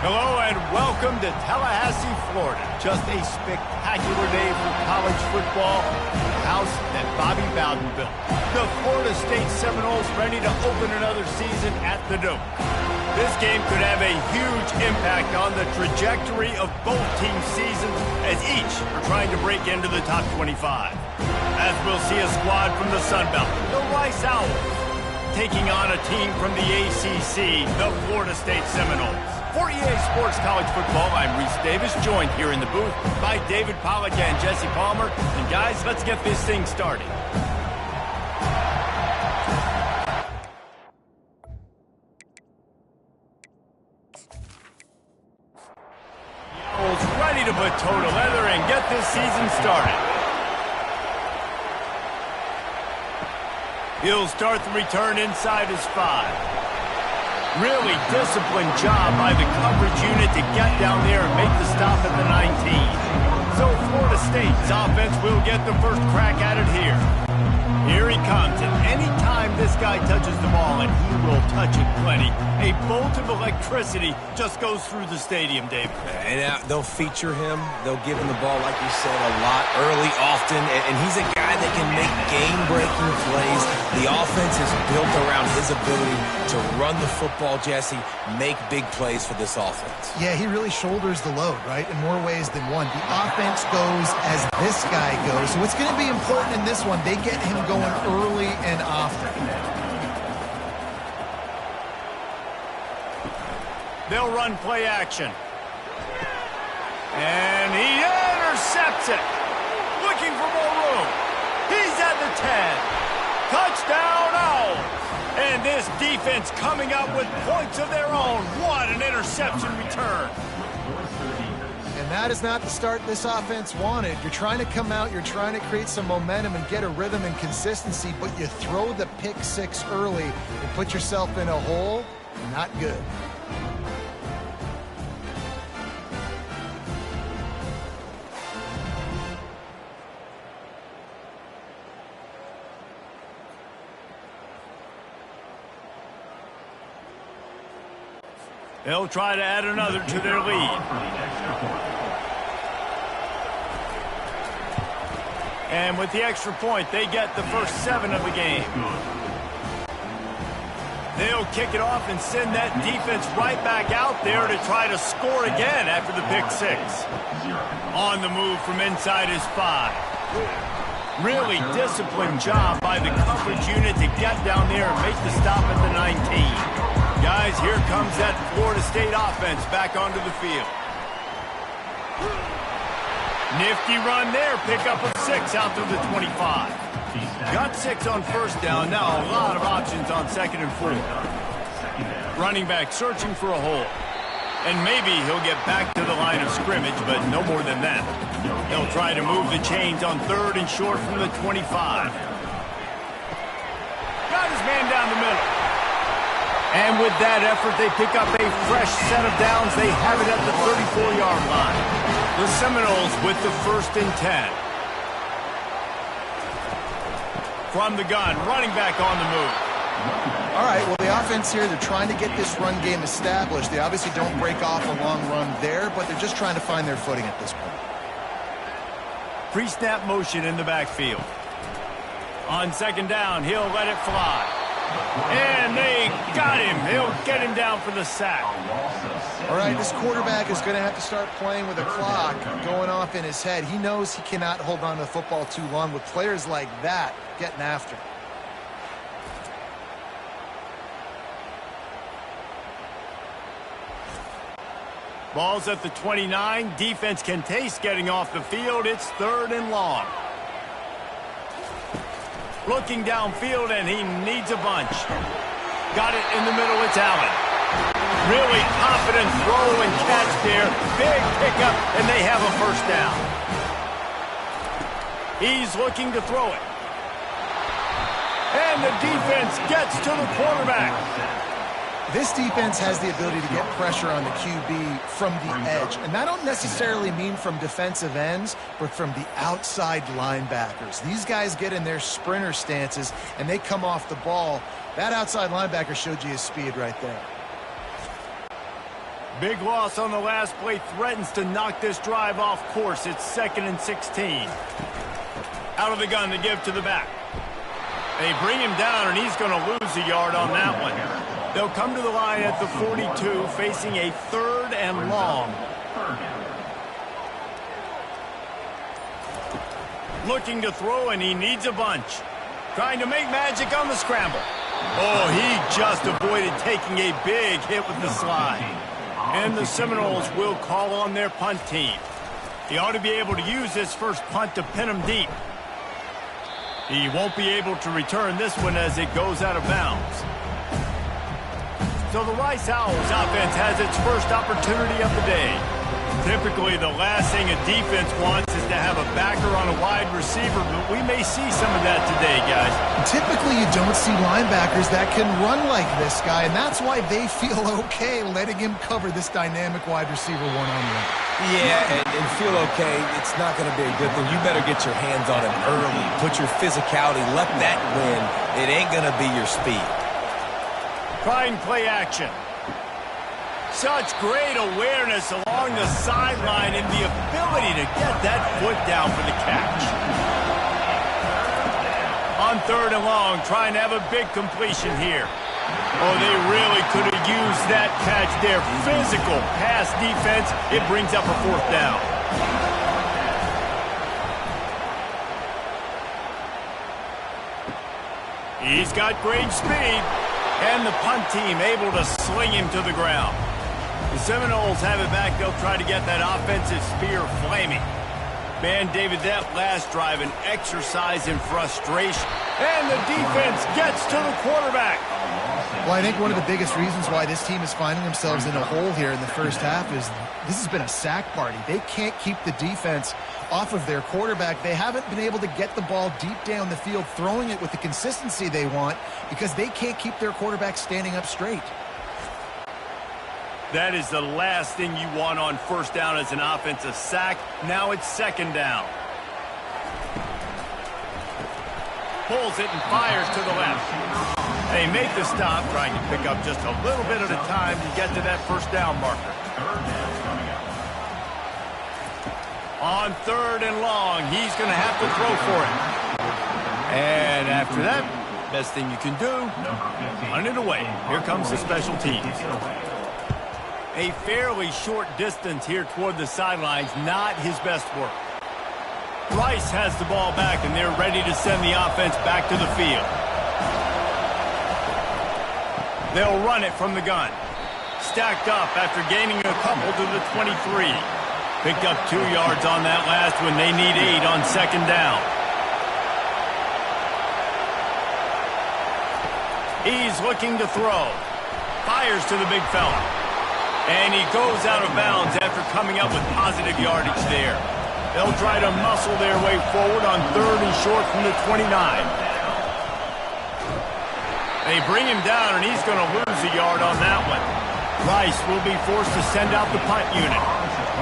Hello and welcome to Tallahassee, Florida. Just a spectacular day for college football. The house that Bobby Bowden built. The Florida State Seminoles ready to open another season at the Dome. This game could have a huge impact on the trajectory of both teams' seasons as each are trying to break into the top 25. As we'll see a squad from the Sun Belt, the Rice Owls, taking on a team from the ACC, the Florida State Seminoles. For EA Sports College Football, I'm Reese Davis, joined here in the booth by David Pollack and Jesse Palmer. And guys, let's get this thing started. The Owls ready to put toe to leather and get this season started. He'll start the return inside his 5. Really disciplined job by the coverage unit to get down there and make the stop at the 19. So Florida State's offense will get the first crack at it here. Here he comes, and anytime this guy touches the ball, and he will touch it plenty, a bolt of electricity just goes through the stadium, David. And they'll feature him. They'll give him the ball, like you said, a lot, early, often, and he's a guy that can make game-breaking plays. The offense is built around his ability to run the football, Jesse, make big plays for this offense. Yeah, he really shoulders the load, right, in more ways than one. The offense goes as this guy goes, so it's going to be important in this one. They get him going early and often. They'll run play action. And he intercepts it. Looking for more room. He's at the 10. Touchdown Owls. And this defense coming up with points of their own. What an interception return. And that is not the start this offense wanted. You're trying to come out, you're trying to create some momentum and get a rhythm and consistency, but you throw the pick 6 early and put yourself in a hole. Not good. They'll try to add another to their lead. And with the extra point, they get the first 7 of the game. They'll kick it off and send that defense right back out there to try to score again after the pick 6. On the move from inside his 5. Really disciplined job by the coverage unit to get down there and make the stop at the 19. Guys, here comes that Florida State offense back onto the field. Nifty run there, pickup of 6 out to the 25. Got 6 on first down, now a lot of options on 2nd and 4. Running back searching for a hole. And maybe he'll get back to the line of scrimmage, but no more than that. He'll try to move the chains on 3rd and short from the 25. Got his man down the middle. And with that effort, they pick up a fresh set of downs. They have it at the 34-yard line. The Seminoles with the 1st and 10. From the gun, running back on the move. All right, well, the offense here, they're trying to get this run game established. They obviously don't break off a long run there, but they're just trying to find their footing at this point. Pre-snap motion in the backfield. On 2nd down, he'll let it fly. And they got him. They'll get him down for the sack. All right, this quarterback is going to have to start playing with a clock going off in his head. He knows he cannot hold on to the football too long with players like that getting after him. Ball's at the 29. Defense can taste getting off the field. It's 3rd and long. Looking downfield, and he needs a bunch. Got it in the middle, it's Allen. Really confident throw and catch there. Big pickup, and they have a first down. He's looking to throw it. And the defense gets to the quarterback. This defense has the ability to get pressure on the QB from the edge. And I don't necessarily mean from defensive ends, but from the outside linebackers. These guys get in their sprinter stances, and they come off the ball. That outside linebacker showed you his speed right there. Big loss on the last play threatens to knock this drive off course. It's 2nd and 16. Out of the gun to give to the back. They bring him down, and he's going to lose a yard on that one. They'll come to the line at the 42, facing a 3rd and long. Looking to throw, and he needs a bunch. Trying to make magic on the scramble. Oh, he just avoided taking a big hit with the slide. And the Seminoles will call on their punt team. He ought to be able to use this first punt to pin him deep. He won't be able to return this one as it goes out of bounds. So the Rice Owls offense has its first opportunity of the day. Typically, the last thing a defense wants is to have a backer on a wide receiver, but we may see some of that today, guys. Typically, you don't see linebackers that can run like this guy, and that's why they feel okay letting him cover this dynamic wide receiver one-on-one. Yeah, and feel okay, it's not going to be a good thing. You better get your hands on him early. Put your physicality, let that win. It ain't going to be your speed. Trying play action. Such great awareness along the sideline and the ability to get that foot down for the catch. On 3rd and long, trying to have a big completion here. Oh, they really could have used that catch there. Physical pass defense. It brings up a 4th down. He's got great speed. And the punt team able to sling him to the ground. The Seminoles have it back. They'll try to get that offensive spear flaming. Man, David, that last drive, an exercise in frustration. And the defense gets to the quarterback. Well, I think one of the biggest reasons why this team is finding themselves in a hole here in the first half is this has been a sack party. They can't keep the defense off of their quarterback. They haven't been able to get the ball deep down the field, throwing it with the consistency they want because they can't keep their quarterback standing up straight. That is the last thing you want on 1st down as an offensive sack. Now it's 2nd down. Pulls it and fires to the left. They make the stop, trying to pick up just a little bit at a time to get to that 1st down marker. On 3rd and long, he's going to have to throw for it. And after that, best thing you can do, run it away. Here comes the special teams. A fairly short distance here toward the sidelines, not his best work. Rice has the ball back, and they're ready to send the offense back to the field. They'll run it from the gun. Stacked up after gaining a couple to the 23. Picked up 2 yards on that last one. They need 8 on 2nd down. He's looking to throw. Fires to the big fella. And he goes out of bounds after coming up with positive yardage there. They'll try to muscle their way forward on 3rd and short from the 29. They bring him down, and he's going to lose a yard on that one. Rice will be forced to send out the punt unit.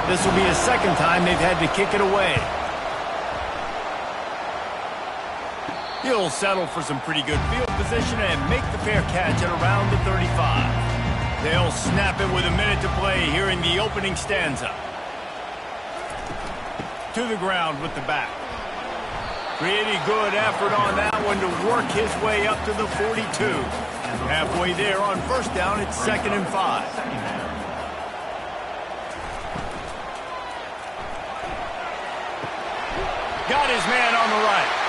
This will be the 2nd time they've had to kick it away. He'll settle for some pretty good field position and make the fair catch at around the 35. They'll snap it with a minute to play here in the opening stanza. To the ground with the back. Pretty good effort on that one to work his way up to the 42. Halfway there on 1st down, it's 2nd and 5. Got his man on the right.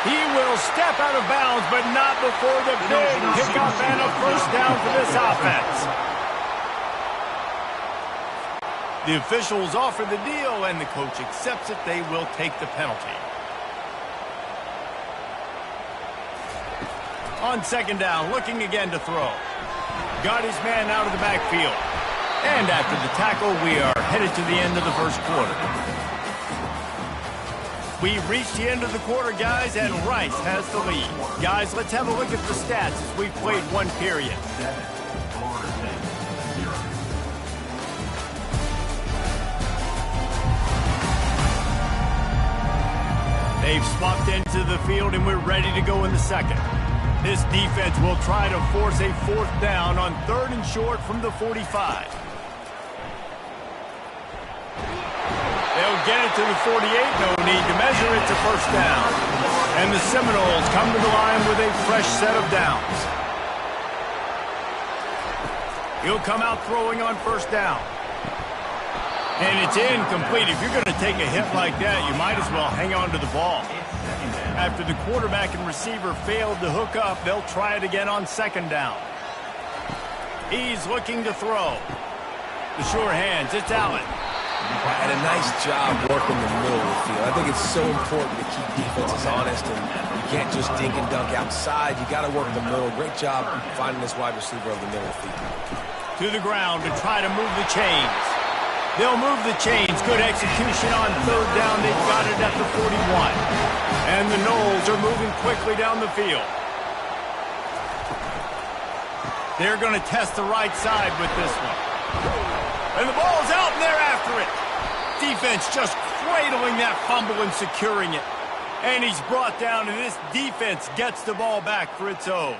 He will step out of bounds, but not before the big kickoff and a 1st down for this offense. The officials offer the deal, and the coach accepts it. They will take the penalty. On 2nd down, looking again to throw. Got his man out of the backfield. And after the tackle, we are headed to the end of the 1st quarter. We've reached the end of the quarter, guys, and Rice has the lead. Guys, let's have a look at the stats as we've played 1 period. They've swapped into the field, and we're ready to go in the 2nd. This defense will try to force a 4th down on 3rd and short from the 45. They'll get it to the 48. No need to measure it to first down. And the Seminoles come to the line with a fresh set of downs. He'll come out throwing on first down. And it's incomplete. If you're going to take a hit like that, you might as well hang on to the ball. After the quarterback and receiver failed to hook up, they'll try it again on second down. He's looking to throw. The sure hands, it's Allen. And a nice job working the middle of the field. I think it's so important to keep defenses honest, and you can't just dink and dunk outside. You got to work the middle. Great job finding this wide receiver over the middle of the field. To the ground to try to move the chains. They'll move the chains. Good execution on third down. They've got it at the 41. And the Noles are moving quickly down the field. They're going to test the right side with this one. And the ball's out, and they're after it. Defense just cradling that fumble and securing it. And he's brought down, and this defense gets the ball back for its own.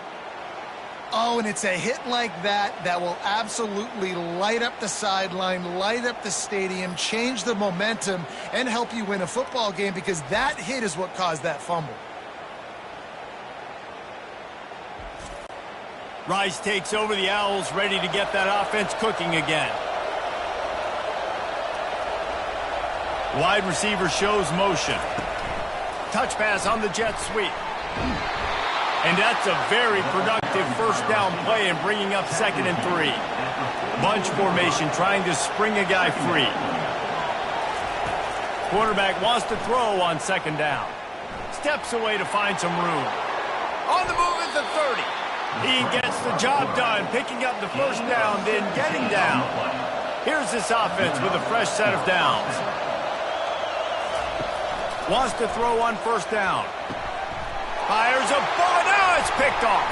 Oh, and it's a hit like that that will absolutely light up the sideline, light up the stadium, change the momentum, and help you win a football game, because that hit is what caused that fumble. Rice takes over. The Owls ready to get that offense cooking again. Wide receiver shows motion. Touch pass on the jet sweep. And that's a very productive first down play and bringing up 2nd and 3. Bunch formation trying to spring a guy free. Quarterback wants to throw on 2nd down. Steps away to find some room. On the move at the 30. He gets the job done, picking up the first down, then getting down. Here's this offense with a fresh set of downs. Wants to throw on first down. Fires a ball. Now it's picked off.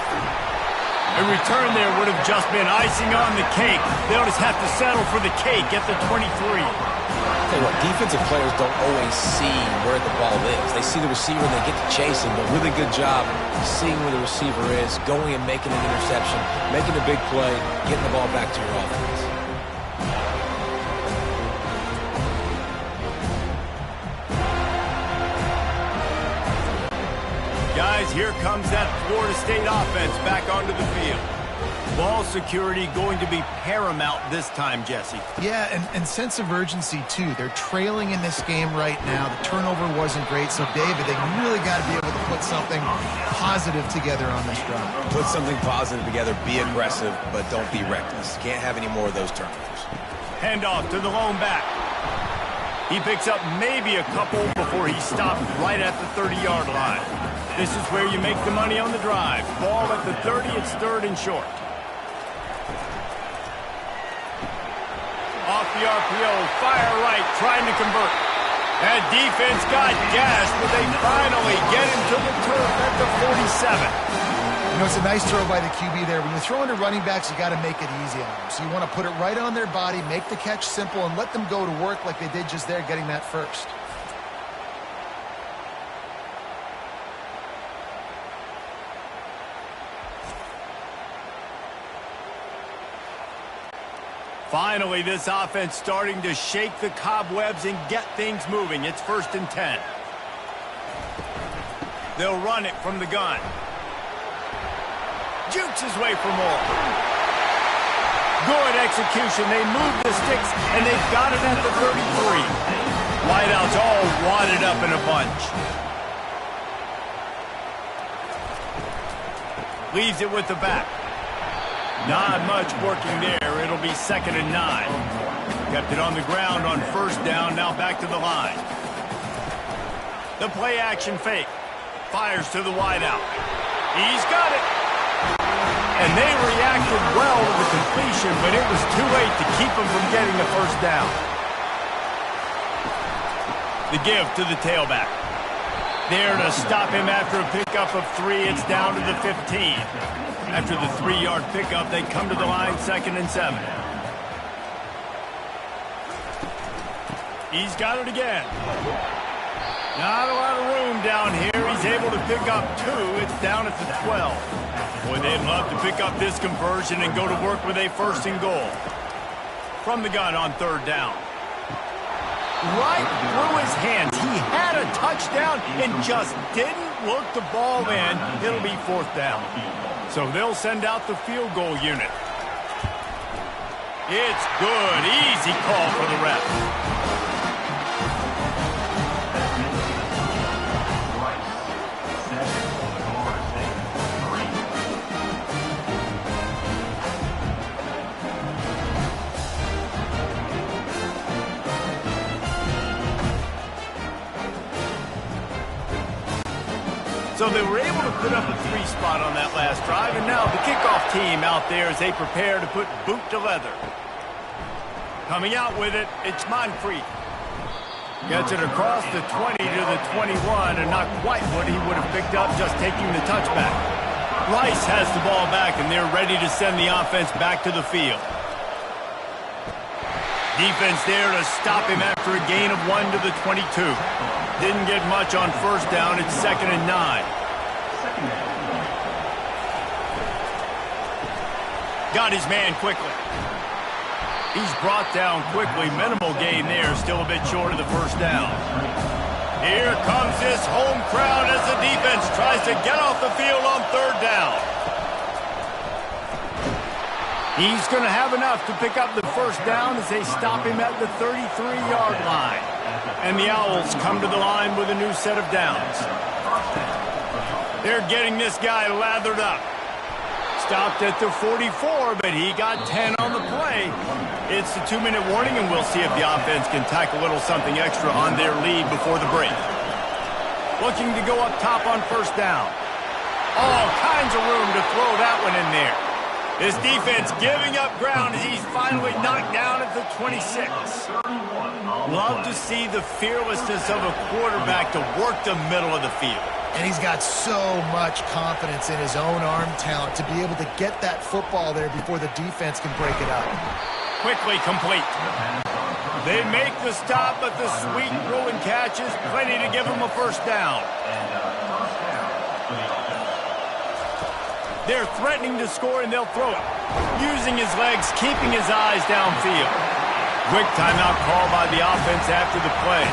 A return there would have just been icing on the cake. They'll just have to settle for the cake at the 23. Tell you what, defensive players don't always see where the ball is. They see the receiver and they get to chasing, but really good job seeing where the receiver is, going and making an interception, making a big play, getting the ball back to your offense. Guys, here comes that Florida State offense back onto the field. Ball security going to be paramount this time, Jesse. Yeah, and sense of urgency, too. They're trailing in this game right now. The turnover wasn't great, so, David, they really got to be able to put something positive together on this drive. Put something positive together, be aggressive, but don't be reckless. Can't have any more of those turnovers. Handoff to the lone back. He picks up maybe a couple before he stopped right at the 30-yard line. This is where you make the money on the drive. Ball at the 30, it's 3rd and short. Off the RPO, fire right, trying to convert. That defense got gashed, but they finally get him to the turf at the 47. You know, it's a nice throw by the QB there. When you throw into running backs, you got to make it easy on them. So you want to put it right on their body, make the catch simple, and let them go to work like they did just there, getting that first. Finally, this offense starting to shake the cobwebs and get things moving. It's 1st and 10. They'll run it from the gun. Jukes his way for more. Good execution. They move the sticks, and they've got it at the 33. Wideouts all wadded up in a bunch. Leaves it with the back. Not much working there. It'll be 2nd and 9. Kept it on the ground on first down. Now back to the line. The play action fake. Fires to the wideout. He's got it. And they reacted well to the completion, but it was too late to keep them from getting a first down. The give to the tailback. There to stop him after a pickup of 3. It's down to the 15. After the 3-yard pickup, they come to the line, 2nd and 7. He's got it again. Not a lot of room down here. He's able to pick up 2. It's down at the 12. Boy, they'd love to pick up this conversion and go to work with a 1st and goal. From the gun on 3rd down. right through his hands. He had a touchdown and just didn't look the ball in. It'll be 4th down. So they'll send out the field goal unit. It's good. Easy call for the ref. So they were able to put up a 3 spot on that last drive, and now the kickoff team out there as they prepare to put boot to leather. Coming out with it, it's Moncrief. Gets it across the 20 to the 21, and not quite what he would have picked up just taking the touchback. Rice has the ball back, and they're ready to send the offense back to the field. Defense there to stop him after a gain of 1 to the 22. Didn't get much on 1st down. It's 2nd and 9. Got his man quickly. He's brought down quickly. Minimal gain there. Still a bit short of the 1st down. Here comes this home crowd as the defense tries to get off the field on 3rd down. He's going to have enough to pick up the 1st down as they stop him at the 33-yard line. And the Owls come to the line with a new set of downs. They're getting this guy lathered up. Stopped at the 44, but he got 10 on the play. It's the 2-minute warning, and we'll see if the offense can tack a little something extra on their lead before the break. Looking to go up top on 1st down. All kinds of room to throw that one in there. This defense giving up ground as he's finally knocked down at the 26. Love to see the fearlessness of a quarterback to work the middle of the field. And he's got so much confidence in his own arm talent to be able to get that football there before the defense can break it up. Quickly complete. They make the stop, but the sweet throw and catch is plenty to give them a 1st down. They're threatening to score, and they'll throw it. Using his legs, keeping his eyes downfield. Quick timeout call by the offense after the play.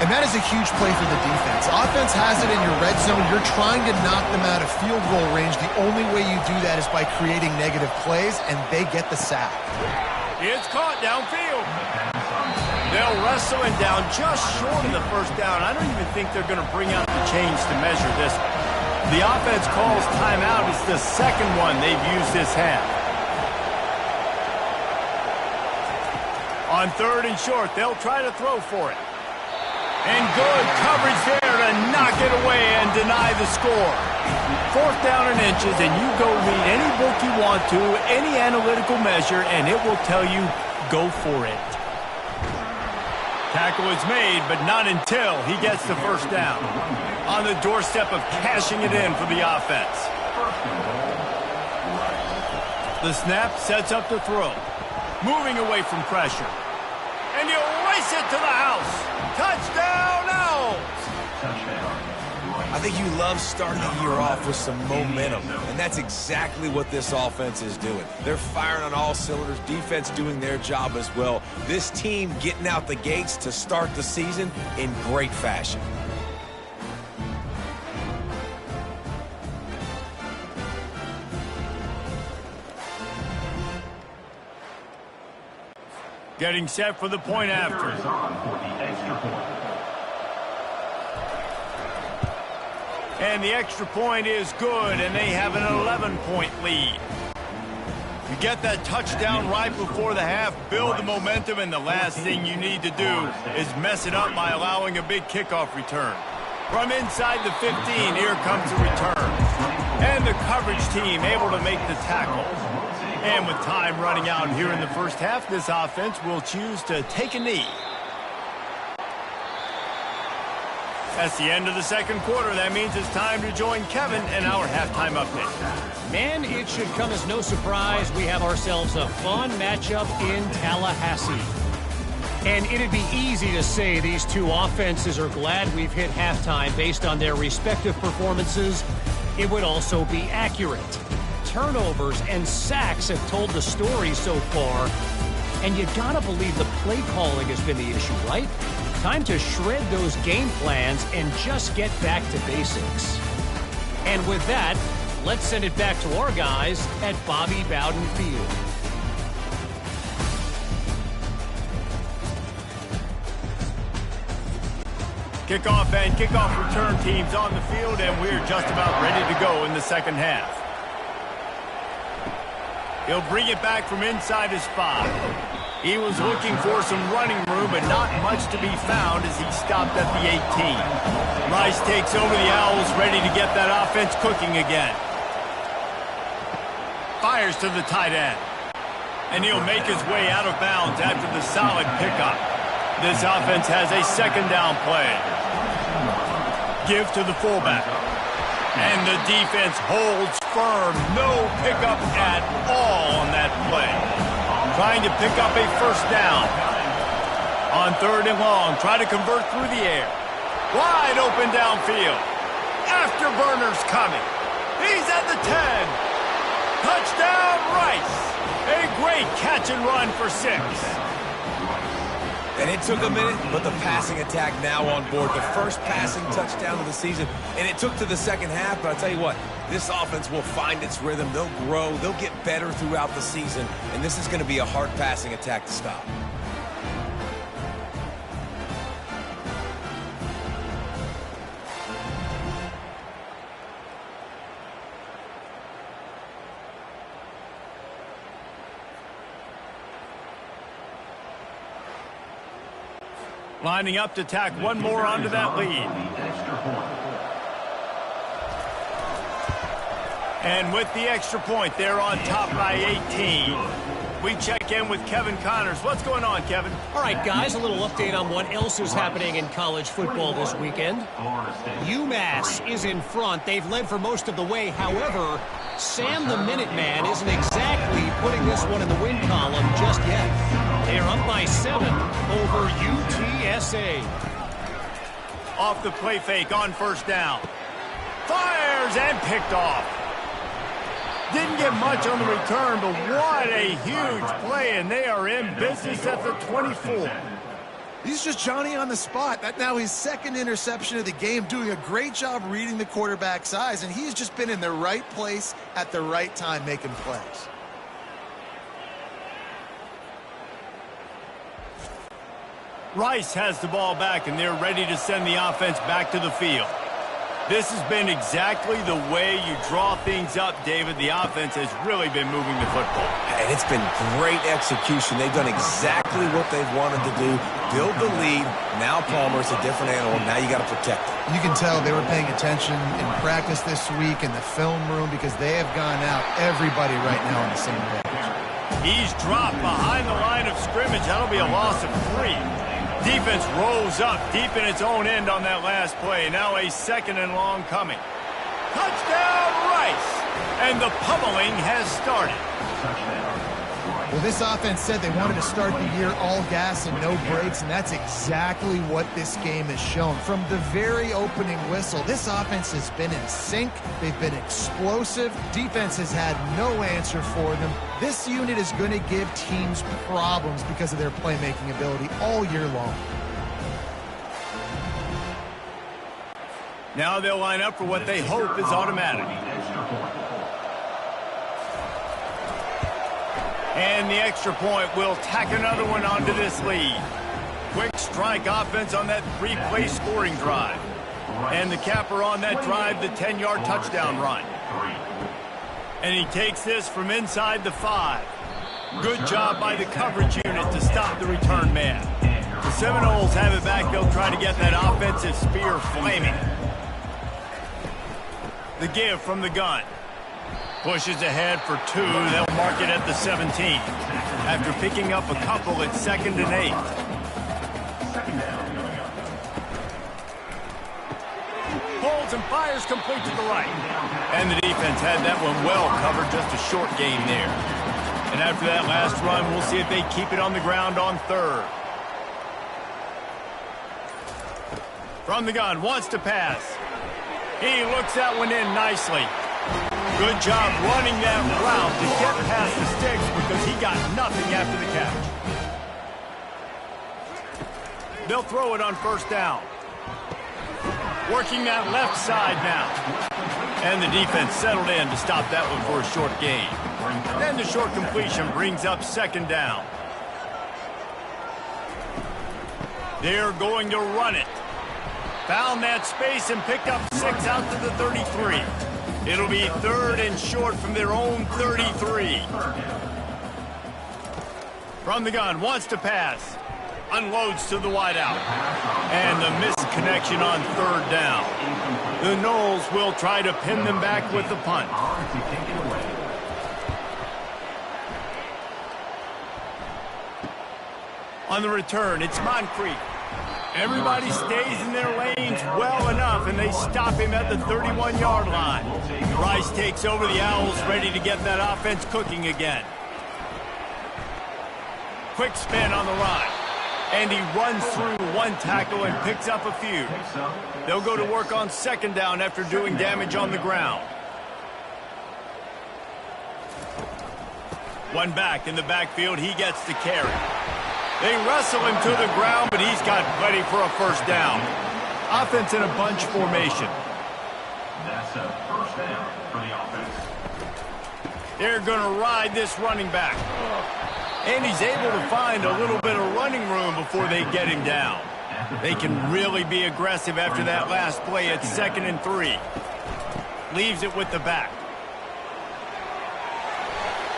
And that is a huge play for the defense. Offense has it in your red zone. You're trying to knock them out of field goal range. The only way you do that is by creating negative plays, and they get the sack. It's caught downfield. They'll wrestle him down just short of the 1st down. I don't even think they're going to bring out the chains to measure this one. The offense calls timeout. It's the 2nd one they've used this half. On 3rd and short, they'll try to throw for it. And good coverage there to knock it away and deny the score. 4th down and inches, and you go read any book you want to, any analytical measure, and it will tell you, go for it. Tackle is made, but not until he gets the 1st down. On the doorstep of cashing it in for the offense. The snap sets up the throw. Moving away from pressure. And he'll race it to the house. Touchdown, Owls! I think you love starting the year off with some momentum, and that's exactly what this offense is doing. They're firing on all cylinders, defense doing their job as well. This team getting out the gates to start the season in great fashion. Getting set for the point after. And the extra point is good, and they have an 11-point lead. You get that touchdown right before the half, build the momentum, and the last thing you need to do is mess it up by allowing a big kickoff return. From inside the 15, here comes the return. And the coverage team able to make the tackle. And with time running out here in the 1st half, this offense will choose to take a knee. That's the end of the 2nd quarter. That means it's time to join Kevin in our halftime update. Man, it should come as no surprise we have ourselves a fun matchup in Tallahassee. And it'd be easy to say these two offenses are glad we've hit halftime based on their respective performances. It would also be accurate. Turnovers and sacks have told the story so far. And you gotta believe the play calling has been the issue, right? Time to shred those game plans and just get back to basics. And with that, let's send it back to our guys at Bobby Bowden Field. Kickoff and kickoff return teams on the field, and we're just about ready to go in the second half. He'll bring it back from inside his 5. He was looking for some running room, but not much to be found as he stopped at the 18. Rice takes over the Owls, ready to get that offense cooking again. Fires to the tight end. And he'll make his way out of bounds after the solid pickup. This offense has a second down play. Give to the fullback. And the defense holds firm. No pickup at all on that play. Trying to pick up a first down. On 3rd and long, try to convert through the air. Wide open downfield. Afterburners coming. He's at the 10. Touchdown, Rice. A great catch and run for 6. And it took a minute, but the passing attack now on board. The first passing touchdown of the season, and it took to the second half, but I'll tell you what, this offense will find its rhythm. They'll grow. They'll get better throughout the season, and this is going to be a hard passing attack to stop. Lining up to tack one more onto that lead. And with the extra point, they're on top by 18. We check in with Kevin Connors. What's going on, Kevin? All right, guys, a little update on what else is happening in college football this weekend. UMass is in front. They've led for most of the way. However, Sam the Minuteman isn't exactly putting this one in the win column just yet. They're up by 7 over UTSA. Off the play fake on first down. Fires and picked off. Didn't get much on the return, but what a huge play, and they are in business at the 24. He's just Johnny on the spot. That now his second interception of the game, doing a great job reading the quarterback's eyes, and he's just been in the right place at the right time making plays. Rice has the ball back, and they're ready to send the offense back to the field. This has been exactly the way you draw things up, David. The offense has really been moving the football. And it's been great execution. They've done exactly what they've wanted to do. Build the lead. Now Palmer's a different animal. Now you got to protect it. You can tell they were paying attention in practice this week in the film room because they have gone out, everybody right now on the same page. He's dropped behind the line of scrimmage. That'll be a loss of 3. Defense rolls up deep in its own end on that last play. Now a second and long coming. Touchdown, Rice! And the pummeling has started. Well, this offense said they wanted to start the year all gas and no brakes, and that's exactly what this game has shown. From the very opening whistle, this offense has been in sync. They've been explosive. Defense has had no answer for them. This unit is going to give teams problems because of their playmaking ability all year long. Now they'll line up for what they hope is automatic. And the extra point will tack another one onto this lead. Quick strike offense on that 3-play scoring drive. And the capper on that drive, the 10-yard touchdown run. And he takes this from inside the 5. Good job by the coverage unit to stop the return man. The Seminoles have it back. They'll try to get that offensive spear flaming. The give from the gun. Pushes ahead for 2. They'll mark it at the 17. After picking up a couple, it's 2nd and 8. Holds and fires complete to the right. And the defense had that one well covered. Just a short gain there. And after that last run, we'll see if they keep it on the ground on 3rd. From the gun, wants to pass. He looks that one in nicely. Good job running that route to get past the sticks because he got nothing after the catch. They'll throw it on first down. Working that left side now. And the defense settled in to stop that one for a short gain. Then the short completion brings up second down. They're going to run it. Found that space and picked up 6 out to the 33. It'll be third and short from their own 33. From the gun, wants to pass. Unloads to the wideout. And the missed connection on third down. The Noles will try to pin them back with the punt. On the return, it's Moncrief. Everybody stays in their lanes well enough, and they stop him at the 31-yard line. Rice takes over the Owls, ready to get that offense cooking again. Quick spin on the run. And he runs through one tackle and picks up a few. They'll go to work on second down after doing damage on the ground. One back in the backfield, he gets to carry. They wrestle him to the ground, but he's got plenty for a first down. Offense in a bunch formation. That's a first down for the offense. They're going to ride this running back. And he's able to find a little bit of running room before they get him down. They can really be aggressive after that last play at 2nd and 3. Leaves it with the back.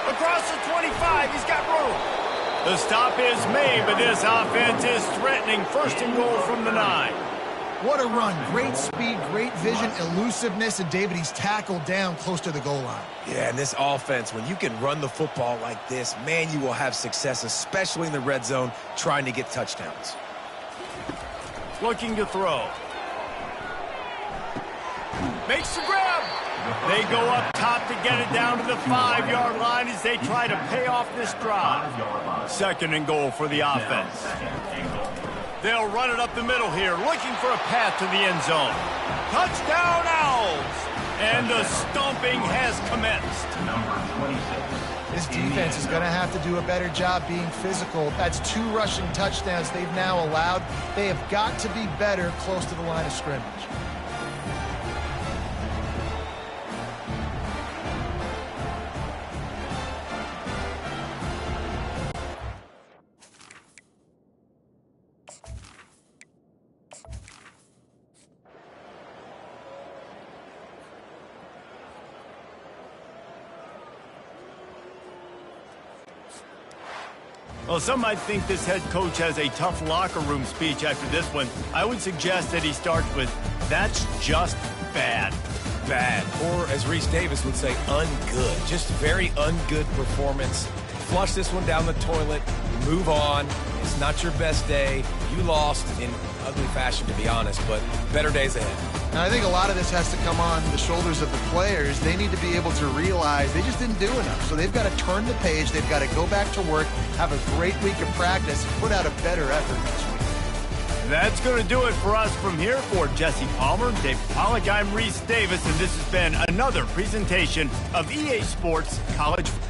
Across the 25, he's got room. The stop is made, but this offense is threatening. 1st and goal from the 9. What a run. Great speed, great vision, elusiveness, and David, he's tackled down close to the goal line. Yeah, and this offense, when you can run the football like this, man, you will have success, especially in the red zone, trying to get touchdowns. Looking to throw. Makes the grab. They go up top to get it down to the 5-yard line as they try to pay off this drive. 2nd and goal for the offense. They'll run it up the middle here, looking for a path to the end zone. Touchdown, Owls! And the stomping has commenced. This defense is going to have to do a better job being physical. That's 2 rushing touchdowns they've now allowed. They have got to be better close to the line of scrimmage. Well, some might think this head coach has a tough locker room speech after this one. I would suggest that he starts with, "That's just bad." Bad. Or, as Reese Davis would say, ungood. Just very ungood performance. Flush this one down the toilet. Move on. It's not your best day. You lost in ugly fashion, to be honest, but better days ahead. Now, I think a lot of this has to come on the shoulders of the players. They need to be able to realize they just didn't do enough. So they've got to turn the page. They've got to go back to work, have a great week of practice, put out a better effort next week. That's going to do it for us from here. For Jesse Palmer, Dave Pollack, I'm Reese Davis, and this has been another presentation of EA Sports College Football.